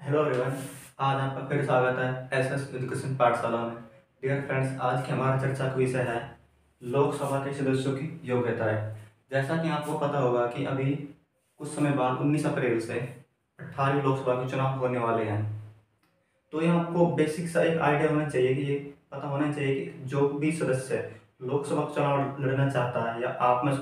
Hello everyone. आज आपका फिर स्वागत है एसएस एजुकेशन पाठशाला में। डियर फ्रेंड्स, आज की हमारा चर्चा का विषय है लोकसभा के सदस्यों की योग्यताएं। जैसा कि आपको पता होगा कि अभी कुछ समय बाद 19 अप्रैल से 18वीं लोकसभा के चुनाव होने वाले हैं। तो ये आपको बेसिक सा एक आइडिया होना चाहिए कि ये पता होना चाहिए कि जो भी सदस्य लोकसभा का चुनाव लड़ना चाहता है या आप में से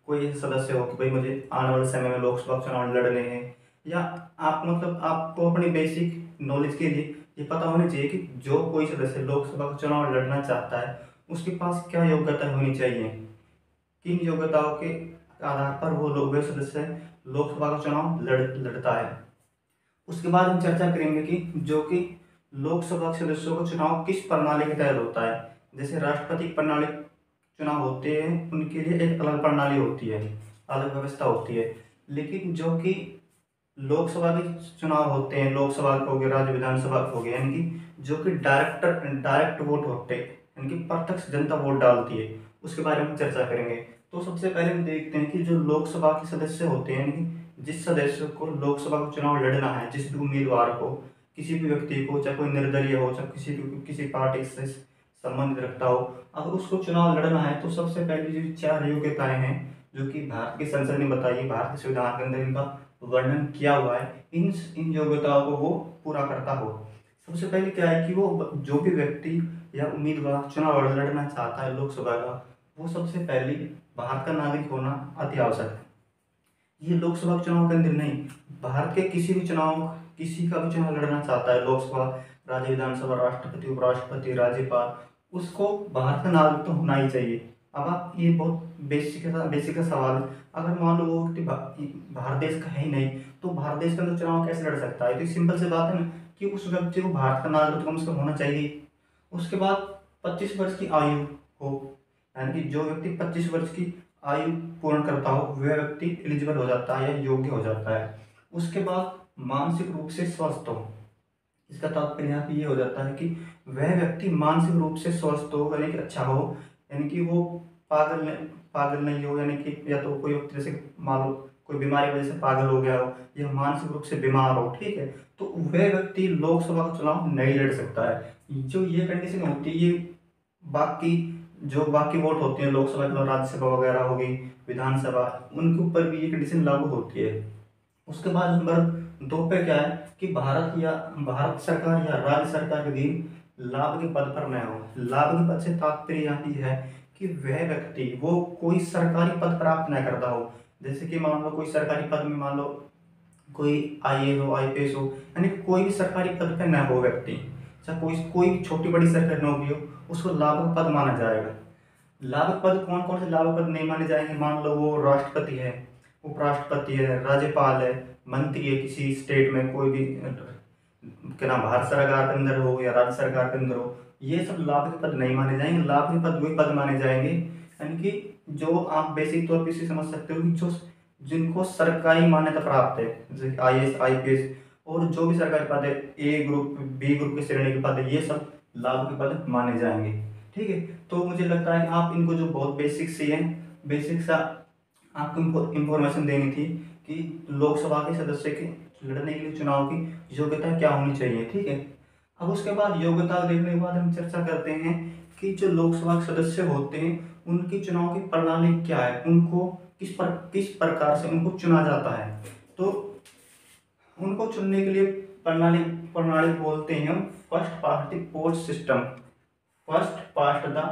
कोई सदस्य हो कि भाई मुझे आने वाले समय में लोकसभा के चुनाव लड़ने हैं, या आप मतलब आपको अपनी बेसिक नॉलेज के लिए ये पता होना चाहिए कि जो कोई सदस्य लोकसभा का चुनाव लड़ना चाहता है उसके पास क्या योग्यता होनी चाहिए, किन योग्यताओं के आधार पर वो लोग सदस्य लोकसभा का चुनाव लड़ता है। उसके बाद हम चर्चा करेंगे कि जो कि लोकसभा के सदस्यों का चुनाव किस प्रणाली के तहत होता है। जैसे राष्ट्रपति प्रणाली चुनाव होते हैं उनके लिए एक अलग प्रणाली होती है, अलग व्यवस्था होती है। लेकिन जो कि लोकसभा के चुनाव होते हैं, लोकसभा के हो गए, राज्य विधानसभा के हो गए, यानी कि जो कि डायरेक्ट वोट होते हैं, यानी कि प्रत्यक्ष जनता वोट डालती है, उसके बारे में चर्चा करेंगे। तो सबसे पहले हम देखते हैं कि जो लोकसभा के सदस्य होते हैं, यानी कि जिस सदस्य को लोकसभा का चुनाव लड़ना है, जिस भी उम्मीदवार को, किसी भी व्यक्ति को, चाहे कोई निर्दलीय हो, चाहे किसी पार्टी से संबंधित रखता हो, अगर उसको चुनाव लड़ना है तो सबसे पहले जो 4 योग्यताएं हैं जो कि भारत की संसद ने बताई है, भारत के संविधान के अंदर इनका वर्णन किया हुआ है, इन योग्यताओं को वो पूरा करता हो। सबसे पहले क्या है कि वो जो भी व्यक्ति या उम्मीदवार चुनाव लड़ना चाहता है लोकसभा का, वो सबसे पहले भारत का नागरिक होना अति आवश्यक है। ये लोकसभा चुनाव के अंदर नहीं, भारत के किसी का भी चुनाव लड़ना चाहता है, लोकसभा, राज्य विधानसभा, राष्ट्रपति, उपराष्ट्रपति, राज्यपाल, उसको भारत का नागरिक तो होना ही चाहिए। अब आप ये बहुत बेसिक सवाल है, अगर मान लो वो व्यक्ति भारत देश का है ही नहीं तो भारत देश के अंदर चुनाव कैसे लड़ सकता है। तो सिंपल सी बात है ना कि उस व्यक्ति को भारत का नागरिक कम से कम होना चाहिए। उसके बाद 25 वर्ष की आयु हो, यानी कि जो व्यक्ति 25 वर्ष की आयु पूर्ण करता हो वह व्यक्ति एलिजिबल हो जाता है या योग्य हो जाता है। उसके बाद मानसिक रूप से स्वस्थ हो, इसका तात्पर्य यहाँ पे ये हो जाता है कि वह व्यक्ति मानसिक रूप से स्वस्थ हो, यानी कि अच्छा हो, यानी कि वो पागल नहीं हो, यानी कि या तो कोई व्यक्ति जैसे मान लो कोई बीमारी की वजह से पागल हो गया हो या मानसिक रूप से बीमार हो, ठीक है, तो वह व्यक्ति लोकसभा का चुनाव नहीं लड़ सकता है। जो ये कंडीशन होती है, ये बाकी वोट होते हैं लोकसभा के, राज्यसभा वगैरह हो गई, विधानसभा, उनके ऊपर भी ये कंडीशन लागू होती है। उसके बाद नंबर 2 पे क्या है कि भारत सरकार या राज्य सरकार के अधीन लाभ के पद पर न हो। लाभ के पद से तात्पर्य यहाँ ये है कि वह व्यक्ति वो कोई सरकारी पद प्राप्त न करता हो। जैसे कि मान लो कोई सरकारी पद में, मान लो कोई आईएएस हो, आईपीएस हो, यानी कोई भी सरकारी पद पे न हो व्यक्ति, चाहे कोई छोटी बड़ी सरकारी नौकरी हो, उसको लाभ का पद माना जाएगा। लाभ पद कौन कौन से लाभ पद नहीं माने जाएंगे, मान लो वो राष्ट्रपति है, उपराष्ट्रपति है, राज्यपाल है, मंत्री है, किसी स्टेट में कोई भी क्या नाम भारत सरकार के अंदर हो या राज्य सरकार के अंदर हो, ये सब लाभ के पद नहीं माने जाएंगे। लाभ के पद वही पद माने जाएंगे यानी कि जो आप बेसिक तौर पर इसे समझ सकते हो कि जो जिनको सरकारी मान्यता प्राप्त है, जैसे आईएएस, आईपीएस, और जो भी सरकारी पद है, ए ग्रुप, बी ग्रुप की श्रेणी के पद है, ये सब लाभ के पद माने जाएंगे। ठीक है, तो मुझे लगता है कि आप इनको जो बहुत बेसिक सा आपको इंफॉर्मेशन देनी थी कि लोकसभा के सदस्य के लड़ने के लिए चुनाव की योग्यता क्या होनी चाहिए। ठीक है, अब उसके बाद योग्यता देखने के बाद हम चर्चा करते हैं कि जो लोकसभा के सदस्य होते हैं उनकी चुनाव की प्रणाली क्या है, उनको किस प्रकार से उनको चुना जाता है। तो उनको चुनने के लिए प्रणाली बोलते हैं हम first past the post system. First past the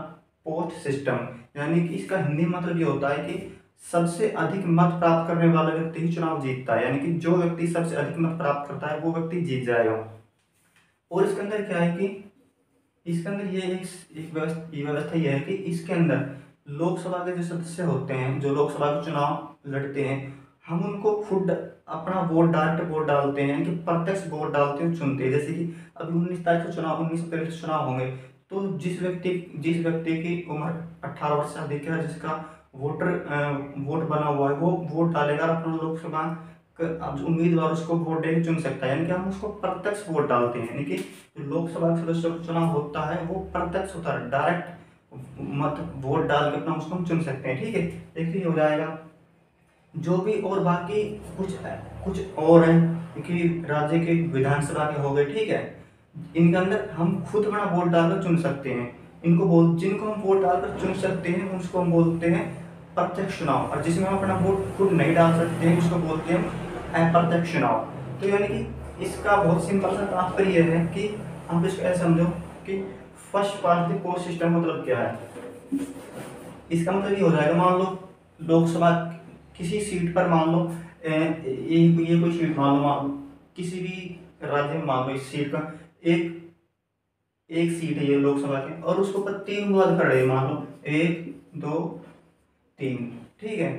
post system, यानी कि इसका हिंदी मतलब ये होता है कि सबसे अधिक मत प्राप्त करने वाला व्यक्ति ही चुनाव जीतता है, यानी कि जो व्यक्ति सबसे अधिक मत प्राप्त करता है वो व्यक्ति जीत जाएगा। और इसके अंदर क्या है कि इसके अंदर ये एक व्यवस्था ये है कि इसके अंदर लोकसभा के जो सदस्य होते हैं, जो लोकसभा के चुनाव लड़ते हैं, हम उनको खुद अपना डायरेक्ट वोट डालते हैं, यानी कि प्रत्यक्ष वोट डालते हैं, चुनते हैं। जैसे कि अभी 19 तारीख को 19 अप्रैल से चुनाव होंगे, तो जिस व्यक्ति की उम्र 18 वर्ष से अधिक है, जिसका वोट बना हुआ है, वो वोट डालेगा अपना लोकसभा अब जो उम्मीदवार उसको वोट देकर चुन सकता है, यानी कि हम उसको प्रत्यक्ष वोट डालते हैं। यानी कि जो लोकसभा के सदस्यों का चुनाव होता है वो प्रत्यक्ष होता है, डायरेक्ट मत वोट डाल के अपना उसको हम चुन सकते हैं। ठीक है, एक ही हो जाएगा। जो भी और बाकी कुछ कुछ और हैं कि राज्य के विधानसभा के हो गए, ठीक है। इनके अंदर हम खुद अपना वोट डालकर चुन सकते हैं। जिनको हम वोट डालकर चुन सकते हैं उसको हम बोलते हैं प्रत्यक्ष चुनाव, और जिसमें हम अपना वोट खुद नहीं डाल सकते हैं उसको बोलते हैं अप्रत्यक्ष चुनाव। तो यानी कि इसका बहुत सिंपल सा तात्पर्य है कि आप इसको ऐसे समझो कि first past the post system मतलब क्या है। इसका मतलब ये हो जाएगा, मान लो लोकसभा किसी सीट पर, मान लो ये कोई सीट मान लो किसी भी राज्य में, मान लो इस सीट का एक एक सीट है ये लोकसभा की, और उसके ऊपर 3 विवाद खड़े हैं, मान लो 1 2 3, ठीक है।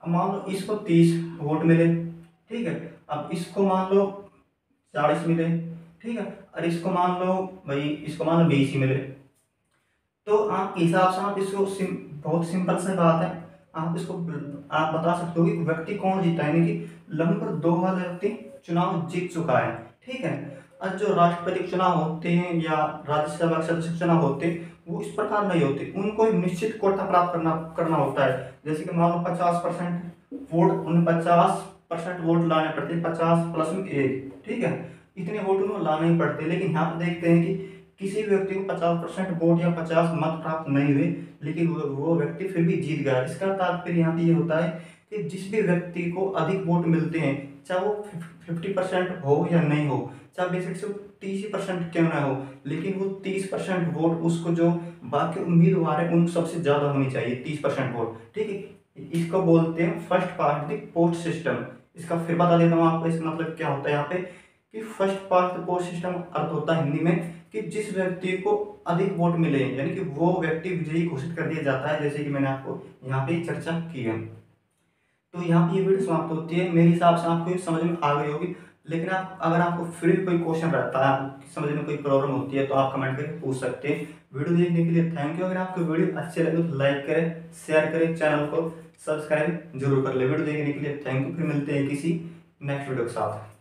अब मान लो इसको 30 वोट मिले, ठीक है। अब इसको मान लो 40 मिले, ठीक है। और इसको मान लो भाई, इसको मान लो 20 ही मिले। तो आपके हिसाब से आप इसको बहुत सिंपल सी बात है, आप इसको आप बता सकते हो कि व्यक्ति कौन जीता है, यानी कि लगभग 2 बार व्यक्ति चुनाव जीत चुका है, ठीक है। और जो राष्ट्रपति चुनाव होते हैं या राज्यसभा सदस्य चुनाव होते हैं वो इस प्रकार नहीं होते, उनको एक निश्चित कोटा प्राप्त करना करना होता है। जैसे कि मान लो 50% वोट, उन 50% वोट लाने पड़ते हैं, 50 प्लस में 1, ठीक है। इतने वोट उन्हें लाने ही पड़ते हैं। लेकिन यहाँ पर देखते हैं कि किसी भी व्यक्ति को 50% वोट या 50 मत प्राप्त नहीं हुए, लेकिन वो व्यक्ति फिर भी जीत गया। इसका तात्पर्य यहाँ पे ये होता है कि जिस भी व्यक्ति को अधिक वोट मिलते हैं, चाहे वो 50% हो या नहीं हो, चाहे बेसिक से 30% क्यों ना हो, लेकिन वो 30% वोट उसको जो बाकी उम्मीदवार है उन सबसे ज्यादा होनी चाहिए, 30% वोट, ठीक है। इसको बोलते हैं first past the post system. इसका फिर बता देता हूँ आपको इसका मतलब क्या होता है यहाँ पे, कि first past the post system अर्थ होता है हिंदी में कि जिस व्यक्ति को अधिक वोट मिले, यानी कि वो व्यक्ति विजयी घोषित कर दिया जाता है, जैसे कि मैंने आपको यहाँ पे चर्चा की है। तो यहाँ पे ये वीडियो समाप्त होती है। मेरे हिसाब से आपको ये समझ में आ गई होगी। लेकिन आप अगर आपको फिर भी कोई क्वेश्चन रहता है, आपको समझ में कोई प्रॉब्लम होती है, तो आप कमेंट करके पूछ सकते हैं। वीडियो देखने के लिए थैंक यू। अगर आपको वीडियो अच्छे लगे तो लाइक करें, शेयर करें, चैनल को सब्सक्राइब जरूर कर ले। वीडियो देखने के लिए थैंक यू। फिर मिलते हैं किसी नेक्स्ट वीडियो के साथ।